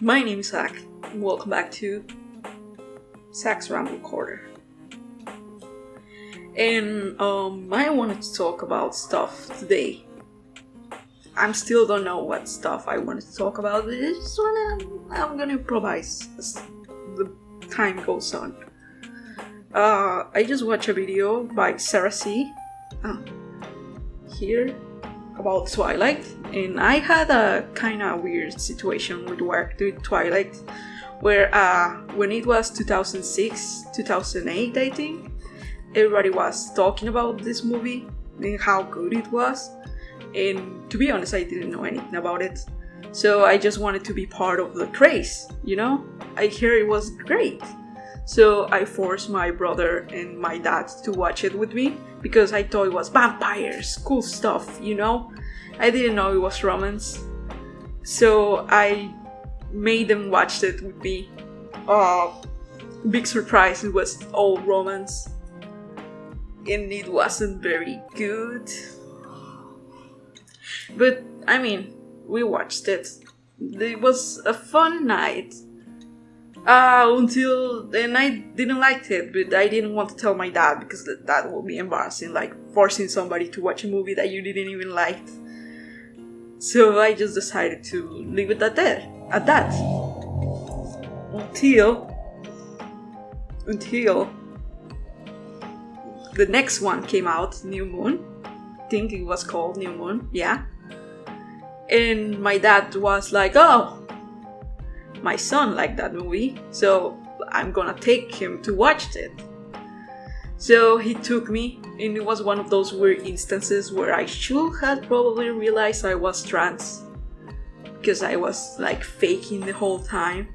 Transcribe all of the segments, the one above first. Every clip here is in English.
My name is Zach. Welcome back to Zach's Ramble Quarter. And I wanted to talk about stuff today. I still don't know what stuff I wanted to talk about, but I'm gonna improvise as the time goes on. I just watched a video by Sarah C. Here about Twilight, and I had a kind of weird situation with Twilight, where when it was 2006, 2008, I think, everybody was talking about this movie and how good it was, and to be honest, I didn't know anything about it, so I just wanted to be part of the craze, I hear it was great. So I forced my brother and my dad to watch it with me because I thought it was vampires, cool stuff, I didn't know it was romance. So I made them watch it with me. Big surprise, it was all romance. And it wasn't very good. But, we watched it. It was a fun night. Until then I didn't like it, but I didn't want to tell my dad because that would be embarrassing, like forcing somebody to watch a movie that you didn't even like. So I just decided to leave it at that. Until the next one came out, New Moon. I think it was called New Moon, yeah. And my dad was like, oh, my son liked that movie, so I'm gonna take him to watch it. So he took me, and it was one of those weird instances where I should have probably realized I was trans, because I was like faking the whole time.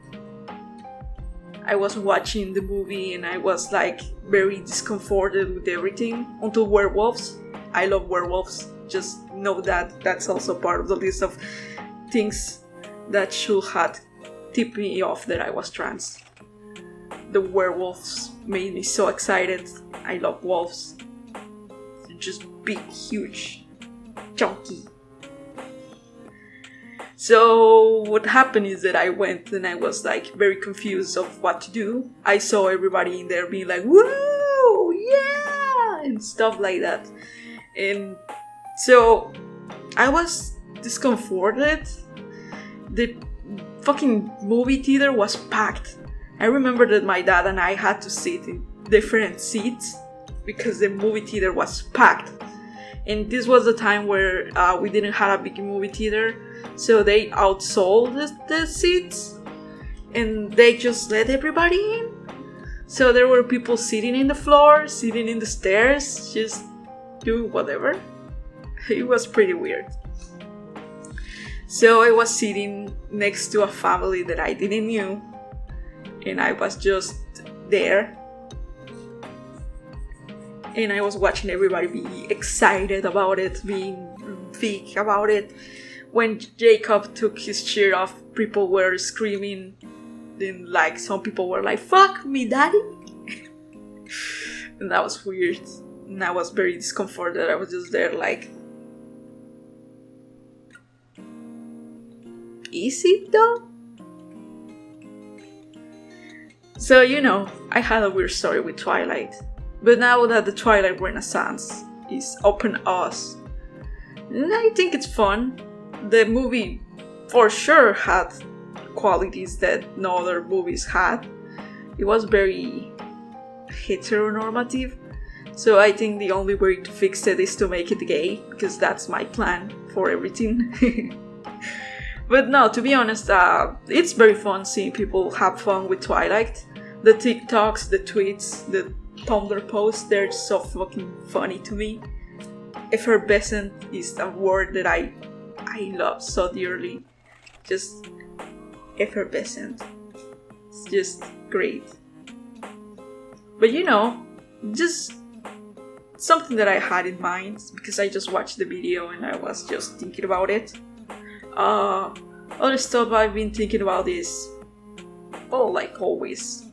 I was watching the movie and I was like very discomforted with everything until werewolves. I love werewolves, just know that that's also part of the list of things that should have tipped me off that I was trans. The werewolves made me so excited. I love wolves. They're just big, huge, chunky. So what happened is that I went and I was like very confused of what to do. I saw everybody in there being like, woo, yeah, and stuff like that. And so I was discomforted. The fucking movie theater was packed. I remember that my dad and I had to sit in different seats because the movie theater was packed. And this was the time where we didn't have a big movie theater, so they outsold the seats and they just let everybody in. So there were people sitting in the floor, sitting in the stairs, just doing whatever. It was pretty weird. So I was sitting next to a family that I didn't know, and I was just there. And I was watching everybody be excited about it, being big about it. When Jacob took his shirt off, people were screaming. Then like some people were like, fuck me, daddy. And that was weird. And I was very discomforted. I was just there like, is it though? So, I had a weird story with Twilight. But now that the Twilight Renaissance is open us, and I think it's fun. The movie for sure had qualities that no other movies had. It was very heteronormative. So I think the only way to fix it is to make it gay, because that's my plan for everything. But no, to be honest, it's very fun seeing people have fun with Twilight. The TikToks, the tweets, the Tumblr posts, they're so fucking funny to me. Effervescent is a word that I love so dearly. Just effervescent. It's just great. But just something that I had in mind, because I just watched the video and I was just thinking about it. Other stuff I've been thinking about is, like always,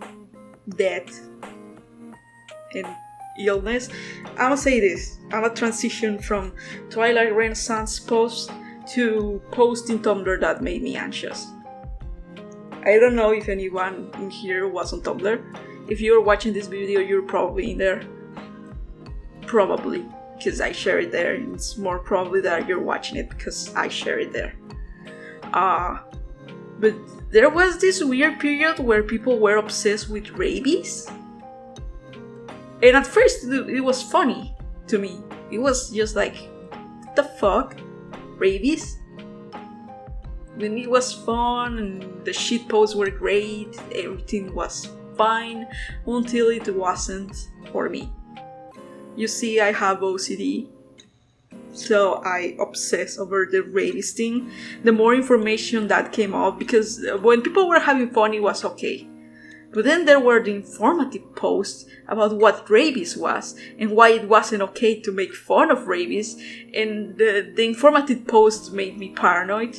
death and illness. I'm gonna say this. I'm gonna transition from Twilight Renaissance post to post in Tumblr that made me anxious. I don't know if anyone in here was on Tumblr. If you're watching this video, you're probably in there. Probably, because I share it there. It's more probably that you're watching it because I share it there. But there was this weird period where people were obsessed with rabies. And at first it was funny to me. It was just like, what the fuck? Rabies? When it was fun and the shit posts were great, everything was fine until it wasn't for me. You see, I have OCD, so I obsess over the rabies thing. The more information that came out, because when people were having fun, it was okay. But then there were the informative posts about what rabies was and why it wasn't okay to make fun of rabies. And the informative posts made me paranoid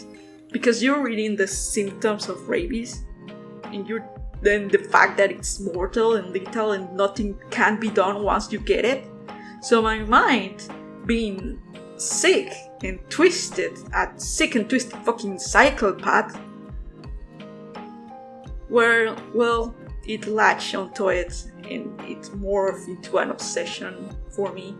because you're reading the symptoms of rabies and then the fact that it's mortal and lethal and nothing can be done once you get it. So my mind, being sick and twisted, a sick and twisted fucking psychopath, well, it latched onto it and it morphed into an obsession for me.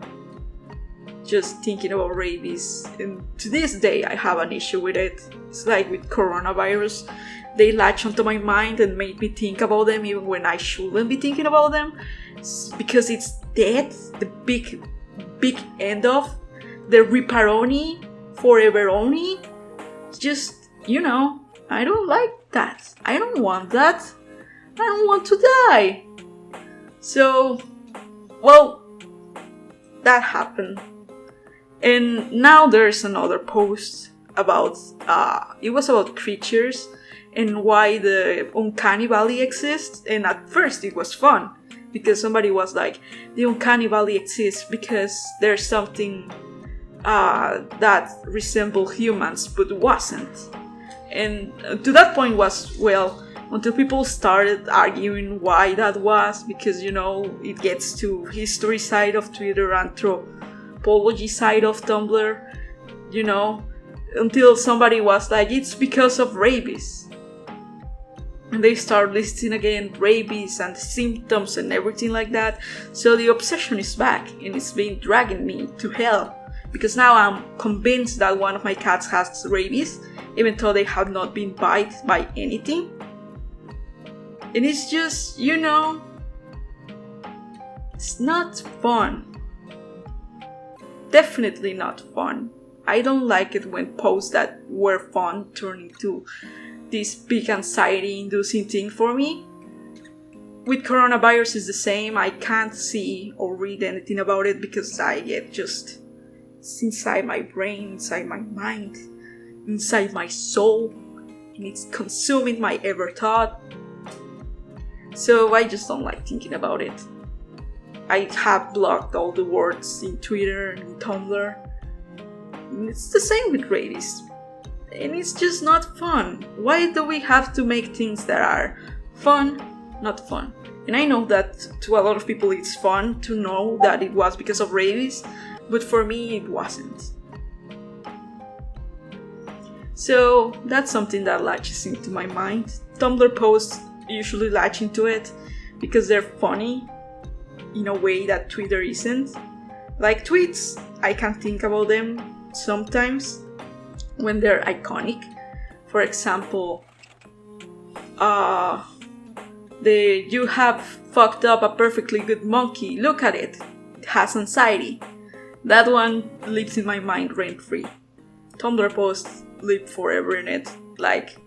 Just thinking about rabies. And to this day, I have an issue with it. It's like with coronavirus. They latch onto my mind and make me think about them even when I shouldn't be thinking about them. Because it's death, the big end of the riparoni, foreveroni. It's just, I don't like that. I don't want that. I don't want to die. So, well, that happened. And now there's another post about, it was about creatures and why the uncanny valley exists. And at first it was fun because somebody was like, the uncanny valley exists because there's something that resembled humans but wasn't. And to that point was, well, until people started arguing why that was, because, it gets to history side of Twitter, anthropology side of Tumblr, until somebody was like, it's because of rabies. And they start listing again rabies and symptoms and everything like that. So the obsession is back and it's been dragging me to hell. Because now I'm convinced that one of my cats has rabies, even though they have not been bitten by anything. And it's just, it's not fun. Definitely not fun. I don't like it when posts that were fun turn into this big anxiety-inducing thing for me. With coronavirus is the same. I can't see or read anything about it because I get just... it's inside my brain, inside my mind, inside my soul, and it's consuming my ever thought. So I just don't like thinking about it. I have blocked all the words in Twitter and Tumblr. And it's the same with rabies. And it's just not fun. Why do we have to make things that are fun, not fun? And I know that to a lot of people it's fun to know that it was because of rabies, but for me it wasn't. So that's something that latches into my mind. Tumblr posts usually latch into it because they're funny in a way that Twitter isn't. Like tweets, I can think about them sometimes when they're iconic. For example, you have fucked up a perfectly good monkey, look at it, it has anxiety. That one lives in my mind rent-free. Tumblr posts live forever in it, like,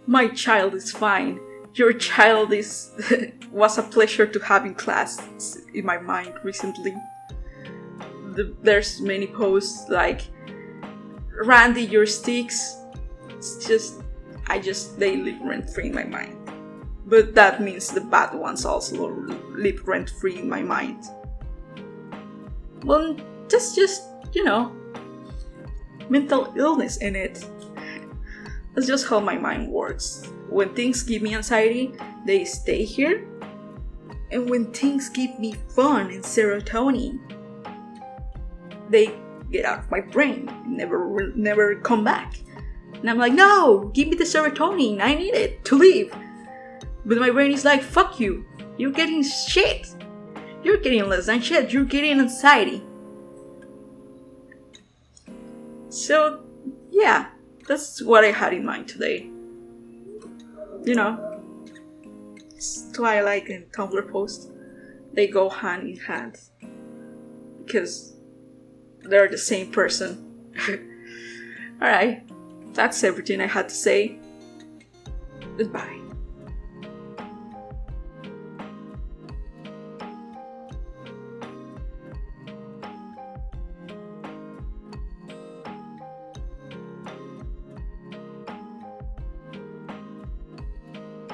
my child is fine, your child is was a pleasure to have in class. It's in my mind recently. There's many posts like, Randy, your sticks. It's just, they live rent-free in my mind. But that means the bad ones also live rent-free in my mind. Well, that's just, mental illness in it. That's just how my mind works. When things give me anxiety, they stay here. And when things give me fun and serotonin, they get out of my brain and never come back. And I'm like, no, give me the serotonin, I need it to live. But my brain is like, fuck you, you're getting shit. You're getting less than shit, you're getting anxiety. So, yeah, that's what I had in mind today. You know, Twilight and Tumblr post, they go hand in hand. Because they're the same person. Alright, that's everything I had to say. Goodbye.